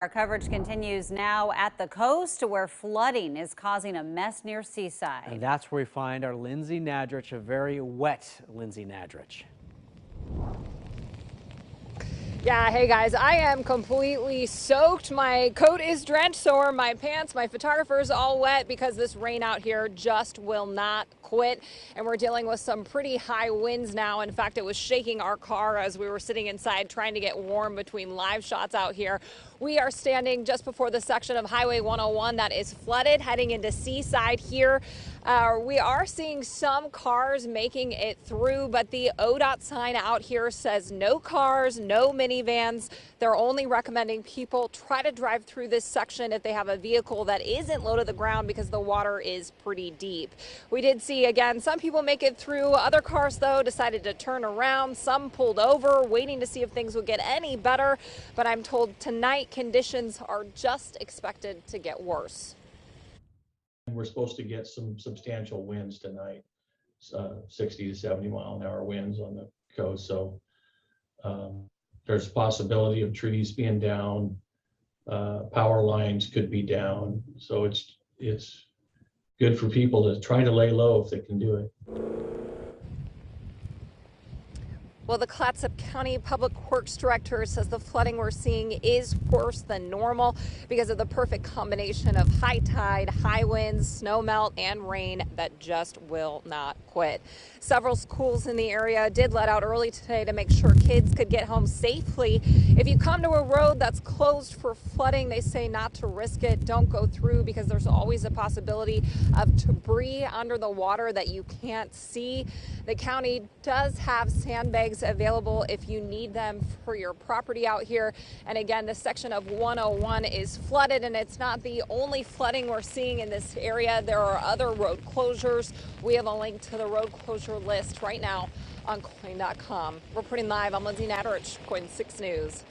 Our coverage continues now at the coast where flooding is causing a mess near Seaside. And that's where we find our Lindsay Nadrich, a very wet Lindsay Nadrich. Yeah, hey guys, I am completely soaked. My coat is drenched, so are my pants. My photographer's all wet because this rain out here just will not quit. And we're dealing with some pretty high winds now. In fact, it was shaking our car as we were sitting inside trying to get warm between live shots out here. We are standing just before the section of Highway 101 that is flooded heading into Seaside here. We are seeing some cars making it through, but the ODOT sign out here says no cars, no minivans. They're only recommending people try to drive through this section if they have a vehicle that isn't low to the ground because the water is pretty deep. We did see, again, some people make it through. Other cars, though, decided to turn around. Some pulled over, waiting to see if things would get any better. But I'm told tonight conditions are just expected to get worse. We're supposed to get some substantial winds tonight, 60 to 70 mile an hour winds on the coast. So there's a possibility of trees being down, power lines could be down. So it's good for people to try to lay low if they can do it. Well, the Clatsop County Public Works Director says the flooding we're seeing is worse than normal because of the perfect combination of high tide, high winds, snow melt, and rain that just will not quit. Several schools in the area did let out early today to make sure kids could get home safely. If you come to a road that's closed for flooding, they say not to risk it. Don't go through because there's always a possibility of debris under the water that you can't see. The county does have sandbags available if you need them for your property out here. And again, this section of 101 is flooded, and it's not the only flooding we're seeing in this area. There are other road closures. We have a link to the road closure list right now on KOIN.com. Reporting live, I'm Lindsay Nadrich, KOIN 6 News.